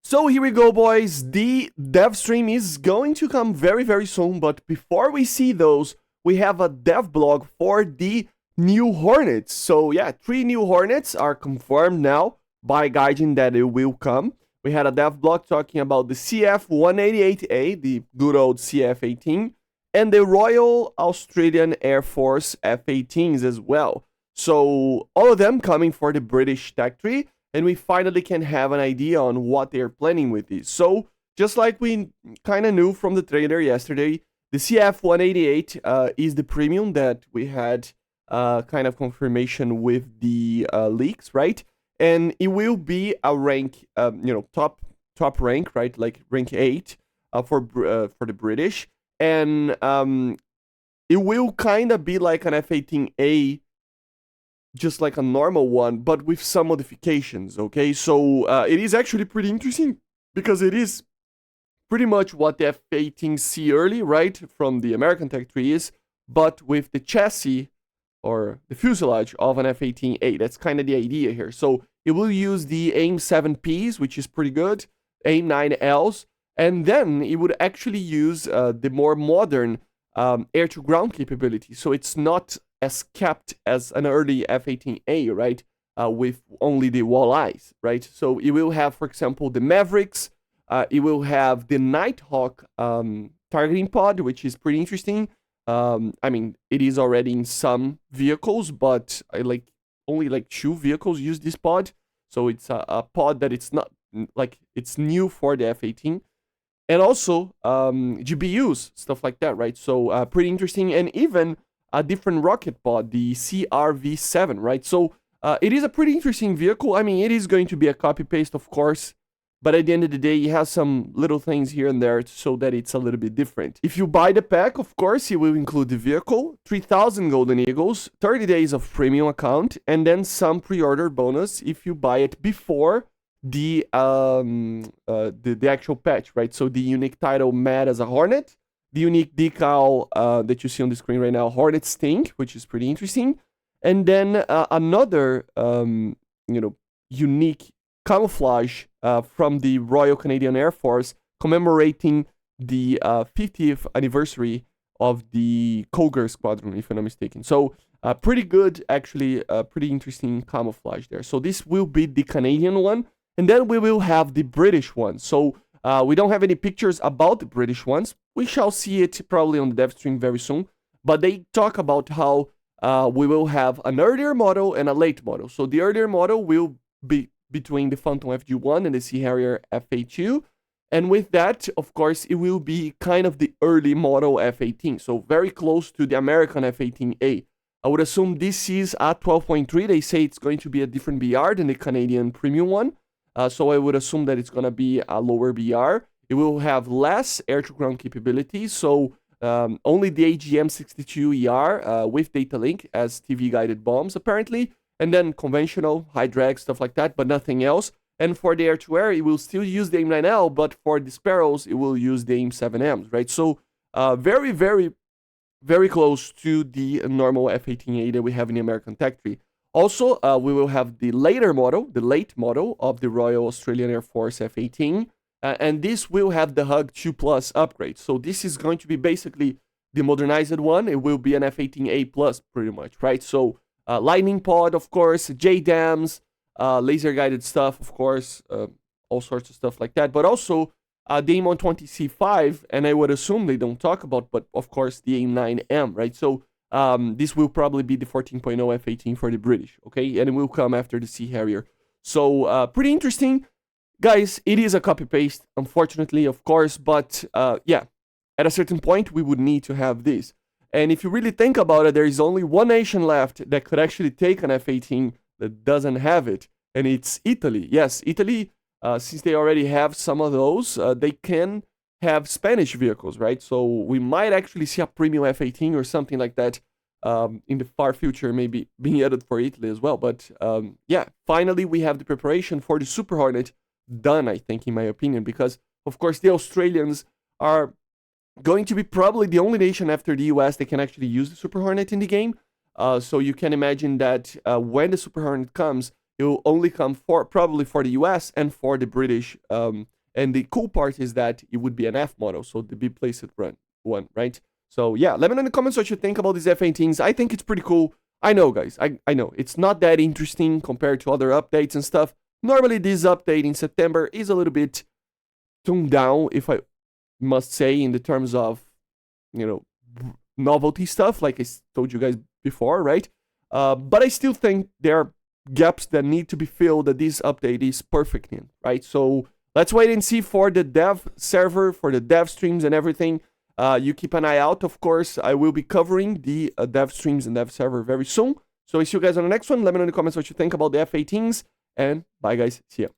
So here we go, boys. The dev stream is going to come very soon, but before we see those, we have a dev blog for the new Hornets. So yeah, 3 new Hornets are confirmed now by Gaijin that it will come. We had a dev blog talking about the CF-18A, the good old CF-18, and the Royal Australian Air Force F-18s as well. So all of them coming for the British Tech Tree, and we finally can have an idea on what they're planning with these. So just like we kind of knew from the trailer yesterday, the CF-188 is the premium that we had kind of confirmation with the leaks, right? And it will be a rank, top rank, right? Like rank 8 for the British, and it will kind of be like an F-18A, just like a normal one, but with some modifications, okay? So it is actually pretty interesting because it is pretty much what the F-18C early, right, from the American Tech Tree is, but with the chassis or the fuselage of an F-18A. That's kind of the idea here. So it will use the AIM-7Ps, which is pretty good, AIM-9Ls, and then it would actually use the more modern air-to-ground capability. So it's not as capped as an early F-18A, right, with only the walleyes, right? So it will have, for example, the Mavericks, it will have the Nighthawk targeting pod, which is pretty interesting. I mean, it is already in some vehicles, but only like 2 vehicles use this pod. So it's a pod that it's not, like, it's new for the F-18. And also GBUs, stuff like that, right? So pretty interesting. And even a different rocket pod, the CRV-7, right? So it is a pretty interesting vehicle. I mean, it is going to be a copy-paste, of course, but at the end of the day, it has some little things here and there so that it's a little bit different. If you buy the pack, of course, it will include the vehicle, 3,000 Golden Eagles, 30 days of premium account, and then some pre-order bonus if you buy it before the actual patch, right? So the unique title Mad as a Hornet, the unique decal that you see on the screen right now, Hornet Stink, which is pretty interesting, and then another unique camouflage from the Royal Canadian Air Force commemorating the 50th anniversary of the Cougar Squadron, if I'm not mistaken. So pretty good, actually, pretty interesting camouflage there. So this will be the Canadian one, and then we will have the British one. So we don't have any pictures about the British ones. We shall see it probably on the dev stream very soon, but they talk about how we will have an earlier model and a late model. So the earlier model will be between the Phantom FG1 and the Sea Harrier FA2. And with that, of course, it will be kind of the early model F-18. So very close to the American F-18A. I would assume this is at 12.3. They say it's going to be a different BR than the Canadian premium one. So I would assume that it's going to be a lower BR. It will have less air-to-ground capabilities. So only the AGM-62ER with data link as TV-guided bombs, apparently. And then conventional, high drag, stuff like that, but nothing else. And for the air-to-air, it will still use the AIM-9L, but for the Sparrows, it will use the AIM-7Ms, right? So very close to the normal F-18A that we have in the American Tech Tree. Also, we will have the later model, the late model of the Royal Australian Air Force F-18, and this will have the Hug 2 Plus upgrade. So this is going to be basically the modernized one. It will be an F-18A Plus, pretty much, right? So lightning pod, of course, JDAMs, laser guided stuff, of course, all sorts of stuff like that. But also the AIM-120C5, and I would assume they don't talk about, but of course the AIM-9M, right? So this will probably be the 14.0 F-18 for the British, okay? And it will come after the Sea Harrier. So pretty interesting. Guys, it is a copy-paste, unfortunately, of course, but yeah, at a certain point, we would need to have this. And if you really think about it, there is only one nation left that could actually take an F-18 that doesn't have it, and it's Italy. Yes, Italy, since they already have some of those, they can have Spanish vehicles, right? So we might actually see a premium F-18 or something like that in the far future, maybe being added for Italy as well. But yeah, finally we have the preparation for the Super Hornet done, I think, in my opinion, because, of course, the Australians are going to be probably the only nation after the US that can actually use the Super Hornet in the game. So you can imagine that when the Super Hornet comes, it will only come probably for the US and for the British And the cool part is that it would be an F model, so the B placed one, right? So yeah, let me know in the comments what you think about these F-18s. I think it's pretty cool. I know, guys, I know. It's not that interesting compared to other updates and stuff. Normally, this update in September is a little bit toned down, if I must say, in the terms of, you know, novelty stuff, like I told you guys before, right? But I still think there are gaps that need to be filled that this update is perfect in, right? So let's wait and see for the dev server, for the dev streams and everything. You keep an eye out, of course. I will be covering the dev streams and dev server very soon. So I see you guys on the next one. Let me know in the comments what you think about the F-18s. And bye, guys. See ya.